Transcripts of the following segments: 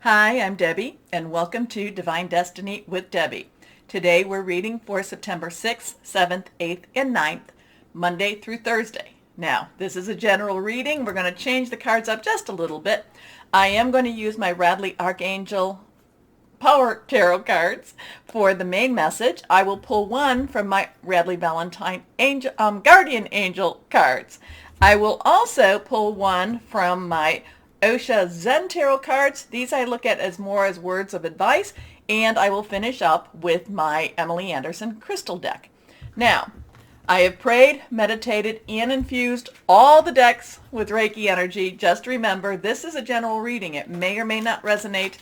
Hi, I'm Debbie, and welcome to Divine Destiny with Debbie. Today we're reading for September 6th, 7th, 8th, and 9th, Monday through Thursday. Now, this is a general reading. We're going to change the cards up just a little bit. I am going to use my Radley Archangel Power Tarot cards for the main message. I will pull one from my Radley Valentine Guardian Angel cards. I will also pull one from my Osha Zen Tarot cards. These I look at as more as words of advice, and I will finish up with my Emily Anderson crystal deck. Now, I have prayed, meditated, and infused all the decks with Reiki energy. Just remember, this is a general reading. It may or may not resonate.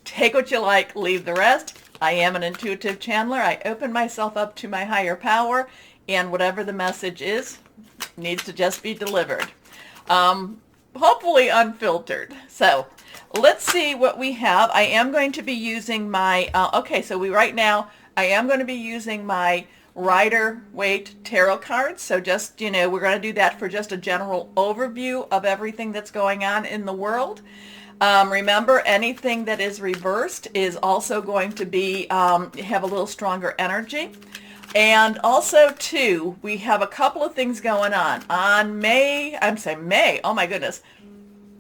Take what you like, leave the rest. I am an intuitive channeler. I open myself up to my higher power, and whatever the message is needs to just be delivered. Hopefully unfiltered. So let's see what we have. I am going to be using my, right now I am going to be using my Rider-Waite tarot cards. So just, we're going to do that for just a general overview of everything that's going on in the world. Remember, anything that is reversed is also going to be, have a little stronger energy. And also, too, we have a couple of things going on. On May, oh my goodness,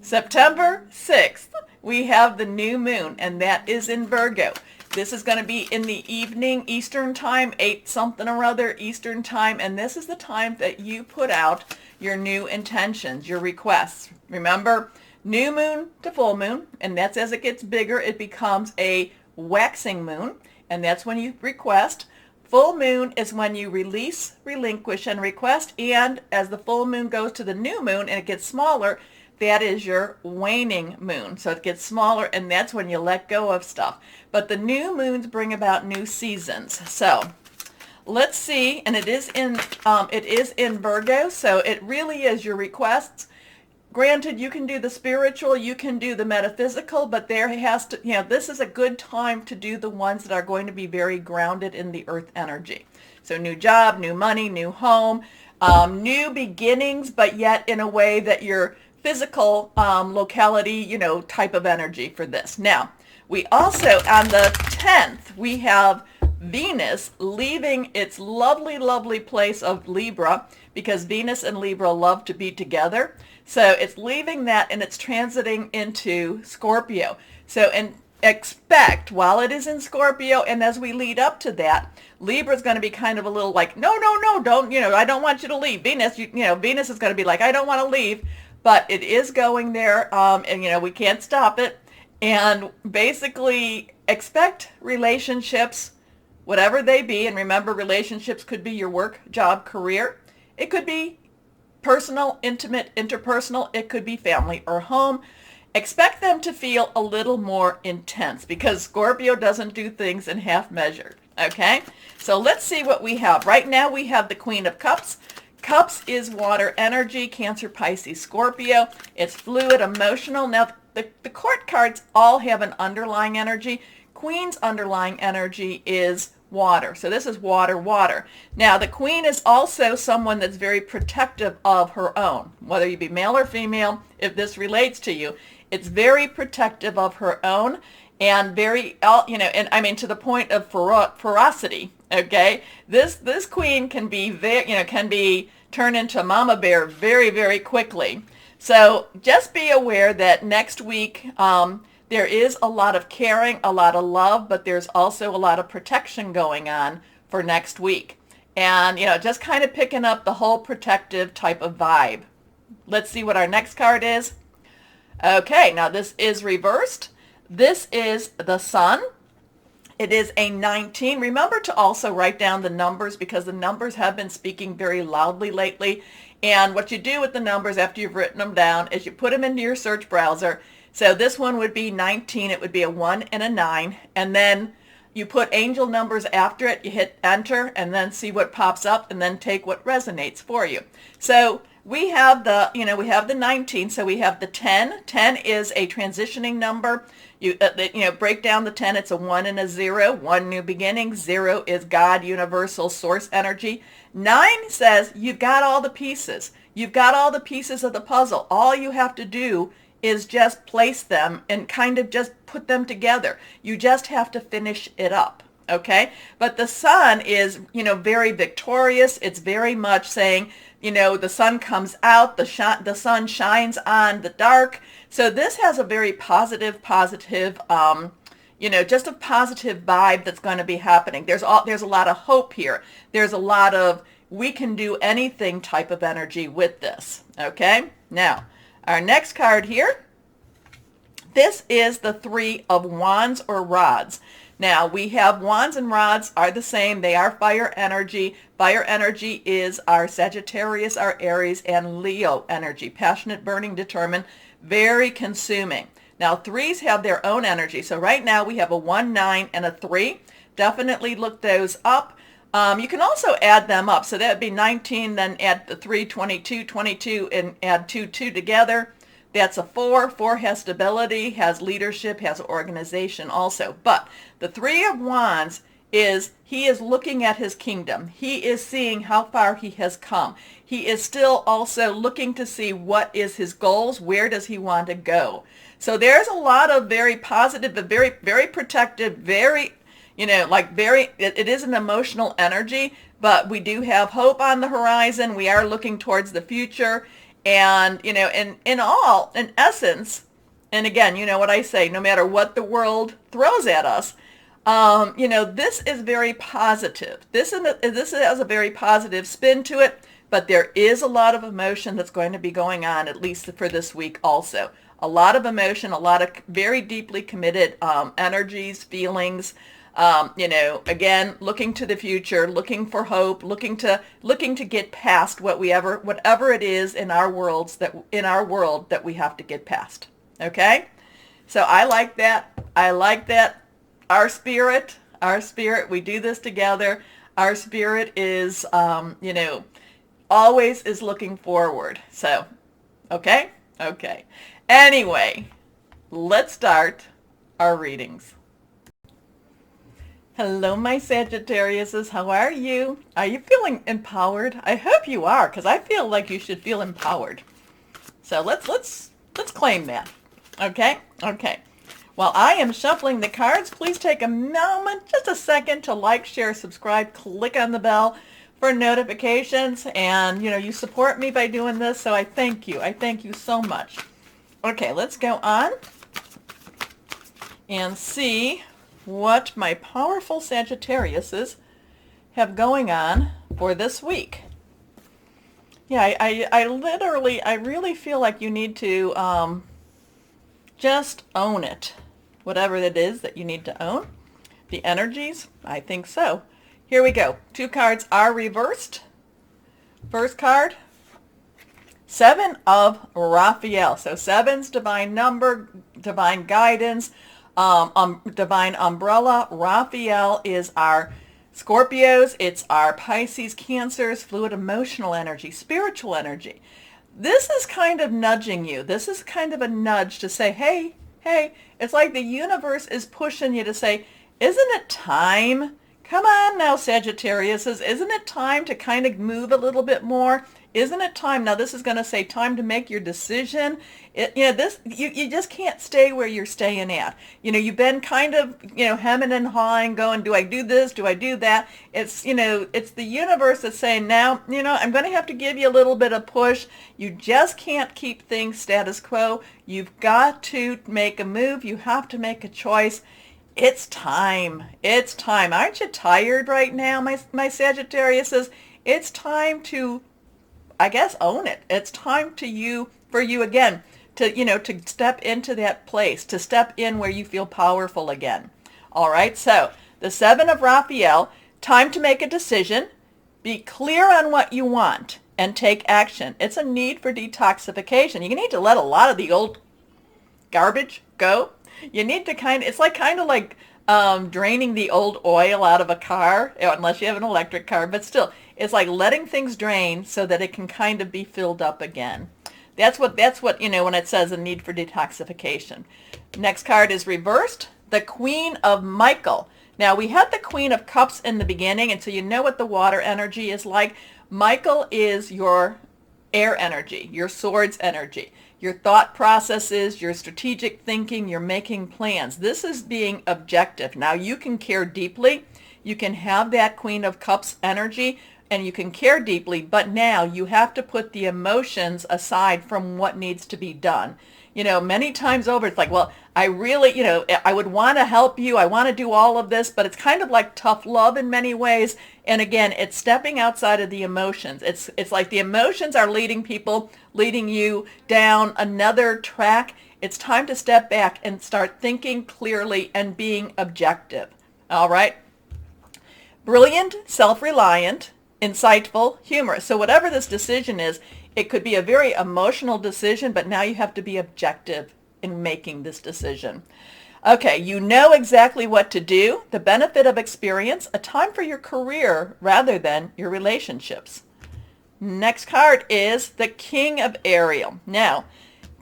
September 6th, we have the new moon, and that is in Virgo. This is going to be in the evening Eastern time, 8 something or other Eastern time, and this is the time that you put out your new intentions, your requests. Remember, new moon to full moon, and that's as it gets bigger, it becomes a waxing moon, and that's when you request. Full moon is when you release, relinquish, and request, and as the full moon goes to the new moon and it gets smaller, that is your waning moon. So it gets smaller, and that's when you let go of stuff. But the new moons bring about new seasons. So let's see, and it is in Virgo, so it really is your requests. Granted, you can do the spiritual, you can do the metaphysical, but there has to, this is a good time to do the ones that are going to be very grounded in the earth energy. So new job, new money, new home, new beginnings, but yet in a way that your physical locality, type of energy for this. Now, we also, on the 10th, we have Venus leaving its lovely, lovely place of Libra, because Venus and Libra love to be together. So it's leaving that and it's transiting into Scorpio. So expect, while it is in Scorpio, and as we lead up to that, Libra is going to be kind of a little like, no, don't, I don't want you to leave. Venus, Venus is going to be like, I don't want to leave, but it is going there, and we can't stop it. And basically expect relationships, whatever they be, and remember, relationships could be your work, job, career. It could be personal, intimate, interpersonal. It could be family or home. Expect them to feel a little more intense, because Scorpio doesn't do things in half measure. Okay? So let's see what we have. Right now we have the Queen of Cups. Cups is water energy, Cancer, Pisces, Scorpio. It's fluid, emotional. Now, the court cards all have an underlying energy. Queen's underlying energy is water. So this is water, water. Now, the Queen is also someone that's very protective of her own, whether you be male or female, if this relates to you. It's very protective of her own, and very, and I mean to the point of ferocity, okay? This Queen can be can be turned into Mama Bear very, very quickly. So just be aware that next week, there is a lot of caring, a lot of love, but there's also a lot of protection going on for next week. And, just kind of picking up the whole protective type of vibe. Let's see what our next card is. Okay, now this is reversed. This is the Sun. It is a 19. Remember to also write down the numbers, because the numbers have been speaking very loudly lately. And what you do with the numbers after you've written them down is you put them into your search browser. So this one would be 19. It would be a 1 and a 9. And then you put angel numbers after it. You hit enter and then see what pops up, and then take what resonates for you. So we have the 19. So we have the 10. 10 is a transitioning number. You break down the 10. It's a 1 and a 0. 1, new beginning. 0 is God, universal source energy. 9 says you've got all the pieces. You've got all the pieces of the puzzle. All you have to do is just place them and kind of just put them together. You just have to finish it up. Okay, but the sun is, very victorious. It's very much saying, the sun comes out, the sun shines on the dark. So this has a very positive, just a positive vibe that's going to be happening. There's a lot of hope here. There's a lot of we can do anything type of energy with this. Okay, now our next card here. This is the Three of Wands or Rods. Now, we have wands and rods are the same. They are fire energy. Fire energy is our Sagittarius, our Aries, and Leo energy. Passionate, burning, determined, very consuming. Now, threes have their own energy. So right now we have a 1, 9, and a 3. Definitely look those up. You can also add them up. So that would be 19, then add the 3, 22, 22, and add 2, 2 together. That's a 4. 4 has stability, has leadership, has organization also. But the Three of Wands is, he is looking at his kingdom. He is seeing how far he has come. He is still also looking to see what is his goals. Where does he want to go? So there's a lot of very positive, but very, very protective, very, it is an emotional energy, but we do have hope on the horizon. We are looking towards the future. And, in essence, and again, what I say, no matter what the world throws at us, this is very positive. This has a very positive spin to it, but there is a lot of emotion that's going to be going on, at least for this week also. A lot of emotion, a lot of very deeply committed energies, feelings, again, looking to the future, looking for hope, looking to get past whatever it is in our world that we have to get past. Okay? So I like that. Our spirit, we do this together. Our spirit is, always is looking forward. So, okay? Okay. Anyway, let's start our readings. Hello, my Sagittariuses. How are you? Are you feeling empowered? I hope you are, because I feel like you should feel empowered. So let's claim that. Okay? Okay. While I am shuffling the cards, please take a moment, just a second, to like, share, subscribe, click on the bell for notifications. And, you support me by doing this, so I thank you. I thank you so much. Okay, let's go on and see what my powerful Sagittariuses have going on for this week. Yeah, I really feel like you need to just own it. Whatever it is that you need to own. The energies, I think so. Here we go. 2 cards are reversed. First card, 7 of Raphael. So 7's divine number, divine guidance, divine umbrella. Raphael is our Scorpios. It's our Pisces, Cancers, fluid emotional energy, spiritual energy. This is kind of nudging you. This is kind of a nudge to say, hey, it's like the universe is pushing you to say, isn't it time? Come on now, Sagittariuses. Isn't it time to kind of move a little bit more? Isn't it time? Now this is going to say time to make your decision. You just can't stay where you're staying at. You've been kind of, hemming and hawing, going, do I do this? Do I do that? It's the universe that's saying now, I'm going to have to give you a little bit of push. You just can't keep things status quo. You've got to make a move. You have to make a choice. It's time. It's time. Aren't you tired right now, my Sagittariuses? It's time to, I guess, own it. It's time for you again to step into that place, to step in where you feel powerful again. All right. So the 7 of Raphael, time to make a decision, be clear on what you want, and take action. It's a need for detoxification. You need to let a lot of the old garbage go. You need to it's kind of like draining the old oil out of a car, unless you have an electric car, but still, it's like letting things drain so that it can kind of be filled up again. That's what, when it says a need for detoxification. Next card is reversed, the Queen of Michael. Now, we had the Queen of Cups in the beginning, and so you know what the water energy is like. Michael is your air energy, your swords energy. your thought processes, your strategic thinking, you're making plans. This is being objective. Now you can care deeply. You can have that Queen of Cups energy and you can care deeply, but now you have to put the emotions aside from what needs to be done. You know, many times over, it's like, well, I really, you know, I would want to help you. I want to do all of this, but it's kind of like tough love in many ways. And again, it's stepping outside of the emotions. It's like the emotions are leading you down another track. It's time to step back and start thinking clearly and being objective. All right? Brilliant, self-reliant, insightful, humorous. So whatever this decision is, it could be a very emotional decision, but now you have to be objective in making this decision. Okay, you know exactly what to do. The benefit of experience, a time for your career rather than your relationships. Next card is the King of Ariel. Now,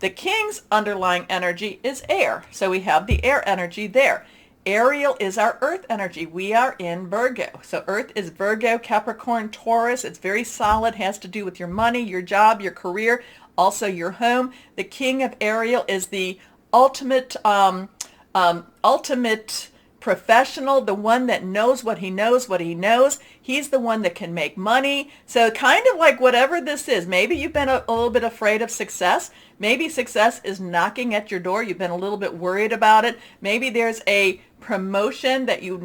the King's underlying energy is air. So we have the air energy there. Ariel is our earth energy. We are in Virgo. So earth is Virgo, Capricorn, Taurus. It's very solid, has to do with your money, your job, your career, also your home. The King of Ariel is the ultimate professional, the one that knows what he knows. He's the one that can make money. So kind of like whatever this is, maybe you've been a little bit afraid of success. Maybe success is knocking at your door. You've been a little bit worried about it. Maybe there's a promotion that you've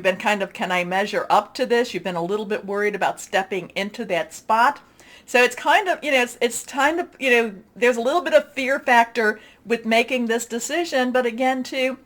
been kind of, can I measure up to this? You've been a little bit worried about stepping into that spot. So it's kind of, it's kind of, there's a little bit of fear factor with making this decision. But again, too,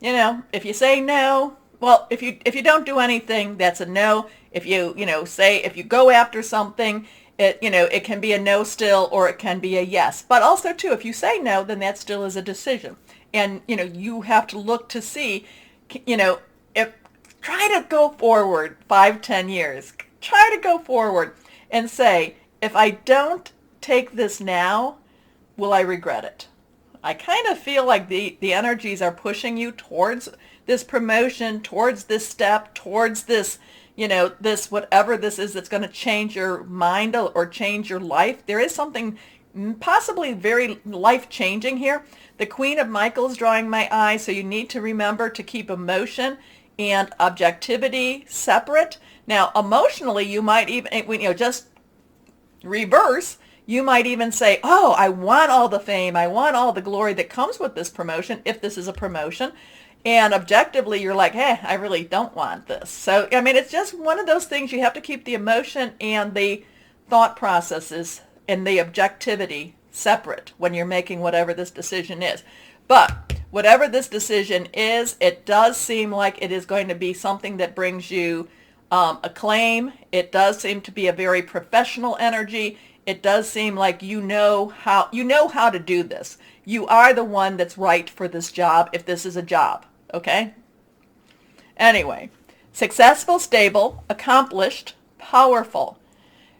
if you say no, well, if you don't do anything, that's a no. If if you go after something, it can be a no still, or it can be a yes. But also too, if you say no, then that still is a decision. And, you have to look to see, if try to go forward 5-10 years, try to go forward and say, if I don't take this now, will I regret it? I kind of feel like the energies are pushing you towards this promotion, towards this step, towards this, this whatever this is that's going to change your mind or change your life. There is something possibly very life-changing here. The Queen of Michael is drawing my eye, so you need to remember to keep emotion and objectivity separate. Now, emotionally, you might even, just reverse. You might even say, oh, I want all the fame. I want all the glory that comes with this promotion, if this is a promotion. And objectively, you're like, hey, I really don't want this. So, it's just one of those things. You have to keep the emotion and the thought processes and the objectivity separate when you're making whatever this decision is. But whatever this decision is, it does seem like it is going to be something that brings you acclaim. It does seem to be a very professional energy. It does seem like you know how to do this. You are the one that's right for this job, if this is a job, okay? Anyway, successful, stable, accomplished, powerful.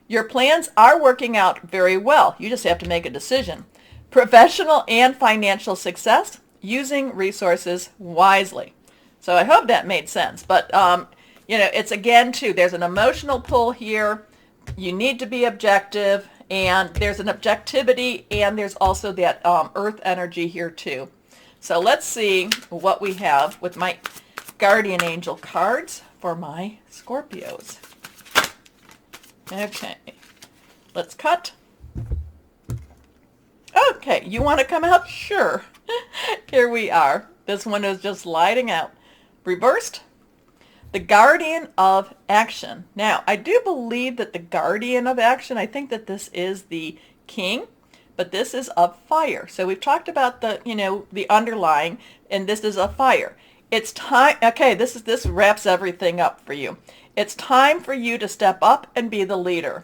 Your plans are working out very well. You just have to make a decision. Professional and financial success, using resources wisely. So I hope that made sense. But, it's again, too, there's an emotional pull here. You need to be objective. And there's an objectivity, and there's also that earth energy here too. So let's see what we have with my guardian angel cards for my Scorpios. Okay, let's cut. Okay, you want to come out? Sure. Here we are. This one is just lighting out. Reversed. The Guardian of Action. Now, I do believe that the Guardian of Action, I think that this is the King, but this is of fire. So we've talked about the, the underlying, and this is a fire. It's time, okay, this wraps everything up for you. It's time for you to step up and be the leader.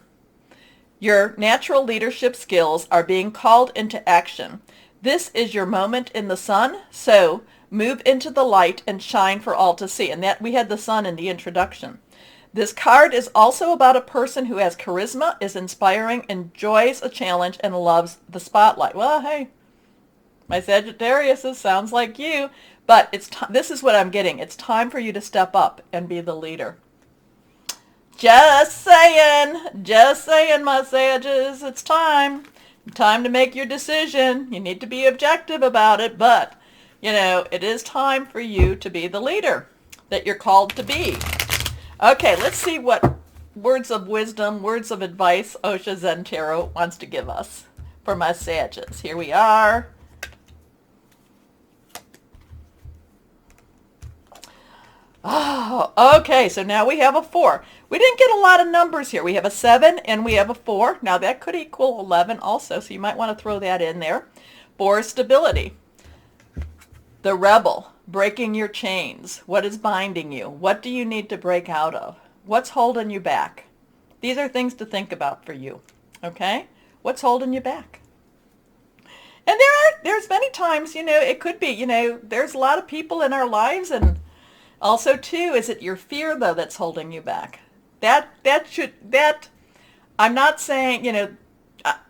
Your natural leadership skills are being called into action. This is your moment in the sun, so move into the light and shine for all to see. And that we had the sun in the introduction. This card is also about a person who has charisma, is inspiring, enjoys a challenge, and loves the spotlight. Well, hey, my Sagittarius sounds like you. But this is what I'm getting. It's time for you to step up and be the leader. Just saying, my Sages, it's time. Time to make your decision. You need to be objective about it, but, it is time for you to be the leader that you're called to be. Okay, let's see what words of wisdom, words of advice Osha Zen Tarot wants to give us for my Sagittarius. Here we are. Oh, okay, so now we have a 4. We didn't get a lot of numbers here. We have a 7 and we have a 4. Now that could equal 11 also, so you might want to throw that in there. 4, stability. The rebel, breaking your chains. What is binding you? What do you need to break out of? What's holding you back? These are things to think about for you, okay? What's holding you back? And there's many times, it could be, there's a lot of people in our lives, and also, too, is it your fear, though, that's holding you back? I'm not saying,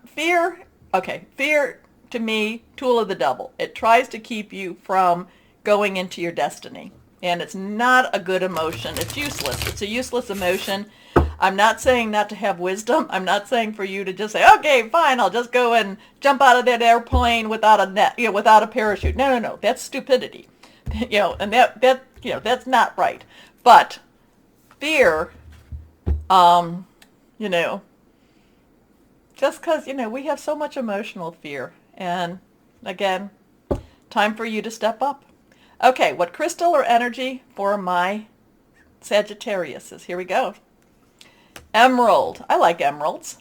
fear, okay, fear, to me, tool of the devil. It tries to keep you from going into your destiny. And it's not a good emotion. It's useless. It's a useless emotion. I'm not saying not to have wisdom. I'm not saying for you to just say, okay, fine, I'll just go and jump out of that airplane without a net, without a parachute. No. That's stupidity. And that's not right. But fear, just because, we have so much emotional fear. And again, time for you to step up. Okay, what crystal or energy for my Sagittarius is? Here we go. Emerald. I like emeralds.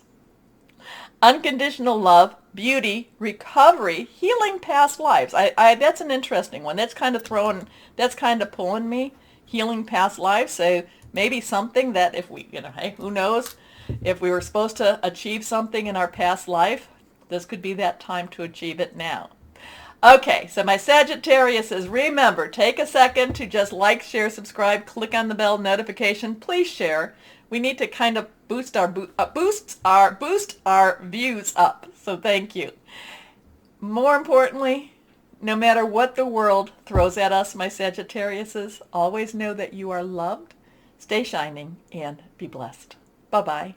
Unconditional love, beauty, recovery, healing past lives. That's an interesting one. That's kind of pulling me. Healing past lives. So maybe something that if we, hey, who knows? If we were supposed to achieve something in our past life, this could be that time to achieve it now. Okay, so my Sagittarius is, remember, take a second to just like, share, subscribe, click on the bell notification. Please share. We need to kind of boost our views up. So thank you. More importantly, no matter what the world throws at us, my Sagittariuses, always know that you are loved. Stay shining and be blessed. Bye-bye.